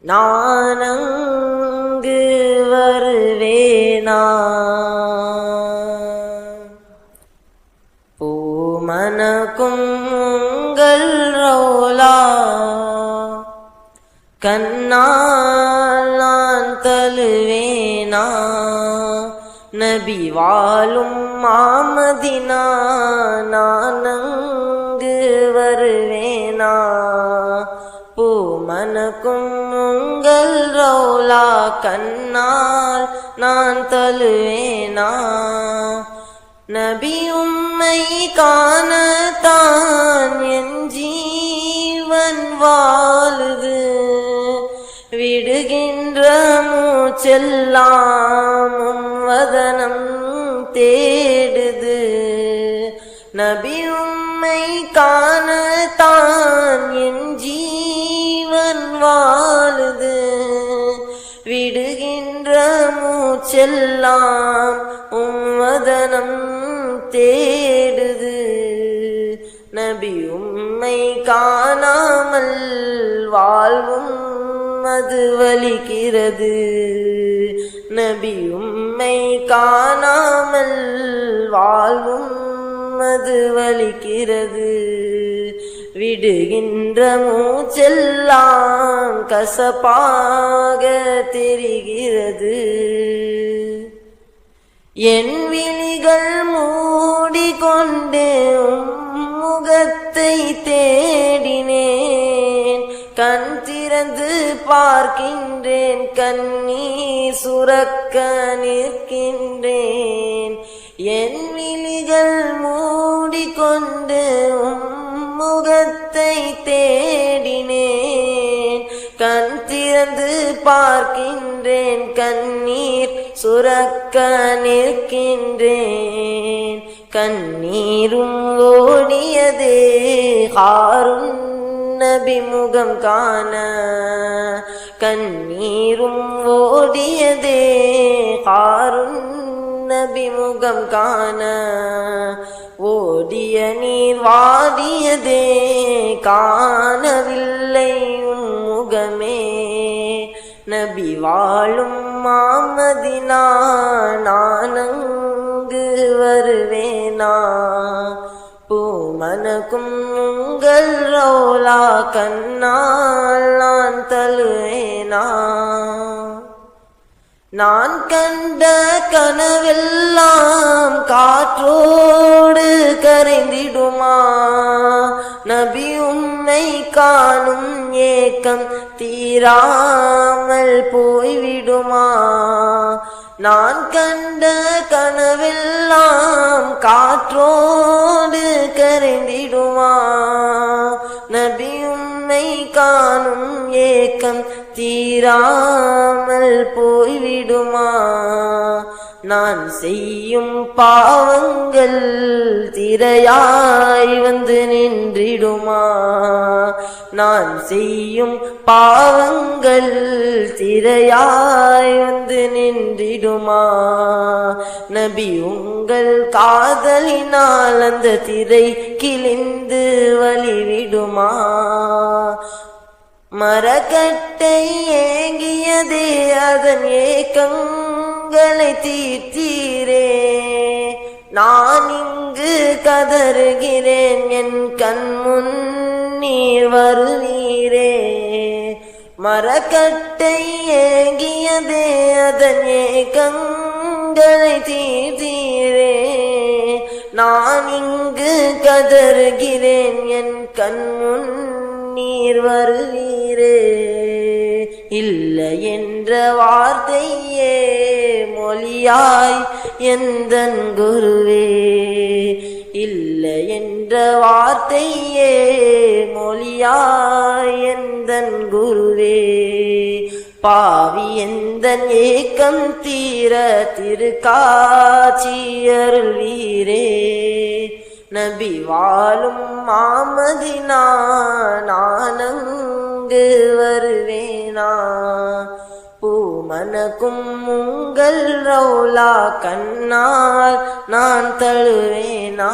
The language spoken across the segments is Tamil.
நானங்கு வருவேனா பூமனக்கும் உங்கள் ரௌலா கண்ணால் நான் தழுவேனா நபி வாழும் மாமதினா நானங்கு வருவேனா பூமனக்கும் உங்கள் ரௌலா கண்ணால் நான் தழுவேனா நபி உம்மை காணத்தான் என் ஜீவன் வாழுது விடுகின்ற மூச்செல்லாம் வதனம் தேடுது நபி உம்மை காணத்தான் என் ஜீவன் வாழுது விடுகின்ற மூச்செல்லாம் வதனம் தேடுது நபி உம்மை காணாமல் வாழ்வும் அது வலிக்கிறது நபி உம்மை காணாமல் வாழ்வும் அது வலிக்கிறது விடுகின்ற மூச்செல்லாம் கசப்பாக தெரிகிறது என் விழிகள் மூடிக்கொண்டு முகத்தை தேடினேன் கண் திறந்து பார்க்கின்றேன் கண்ணீர் சுரக்க நிற்கின்றேன் என் விழிகள் மூடிக்கொண்டு முகத்தை தேடினேன் கண் திறந்து பார்க்கின்றேன் கண்ணீர் சுரக்க நிற்கின்றேன் கண்ணீரும் ஓடியதே ஹாரூன் நபி முகம் காண கண்ணீரும் ஓடியதே ஹாரூன் நபி முகம் காண ஓடிய நீர் வாடியதே காணவில்லை உன் முகமே நபி வாழும் மாமதினா நானங்கு வருவேனா பூமனக்கும் உங்கள் ரௌலா கண்ணால் நான் தழுவேனா நான் கண்ட கனவெல்லாம் காற்றோடு கரைந்திடுமா நபி உம்மை காணும் ஏக்கம் தீராமல் போய்விடுமா நான் கண்ட கனவெல்லாம் காற்றோடு கரைந்திடுமா நபி உம்மை காணும் ஏக்கம் தீராமல் போய்விடுமா நான் செய்யும் பாவங்கள் திரையாய் வந்து நின்றிடுமா நான் செய்யும் பாவங்கள் திரையாய் வந்து நின்றிடுமா நபி உங்கள் காதலினால் அந்த திரை கிழிந்து வழிவிடுமா மரக்கட்டை ஏங்கியதே அதன் ஏக்கங்களை தீர்த்தீரே நான் இங்கு கதறுகிறேன் என் கண் முன் நீர் வருவீரே மரக்கட்டை ஏங்கியதே அதன் ஏக்கங்களை தீர்த்தீரே நான் இங்கு கதறுகிறேன் என் கண் முன் நீர் வருவீரே இல்லை என்ற வார்த்தையே மொழியாய் எந்தன் குருவே இல்லை என்ற வார்த்தையே மொழியாய் எந்தன் குருவே பாவி எந்தன் ஏக்கம் தீர திருக்காட்சியருள்வீரே நபி வாழும் மாமதினா நானங்கு வருவேனா பூமனக்கும் உங்கள் ரௌலா கண்ணால் நான் தழுவேனா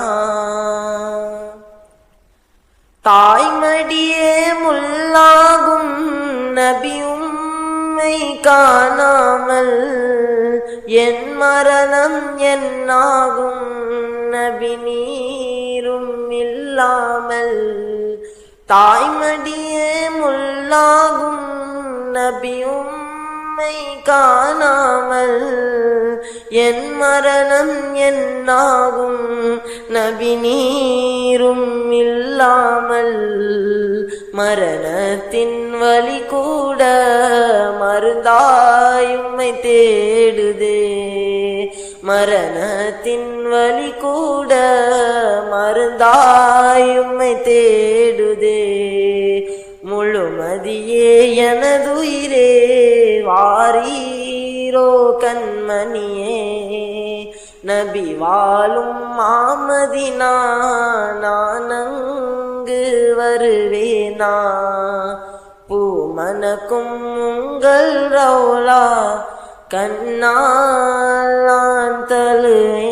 தாய்மடியே முல்லாகும் நபி உம்மை காணாமல் என் மரணம் என்னாகும் நபி நீரும் இல்லாமல் தாய்மடியே முள்ளாகும் நபி உம்மை காணாமல் என் மரணம் என்னாகும் நபி நீரும் இல்லாமல் மரணத்தின் வலி கூட மருந்தாய் உம்மை தேடுதே மரணத்தின் வலி கூட மருந்தாய் உம்மை தேடுதே முழுமதியே எனதுயிரே வாரீரோ கண்மணியே நபி வாழும் மாமதினா நானங்கு வருவேனா பூமனக்கும் உங்கள் ரவுலா கண்ணால் நான் தழுவேனா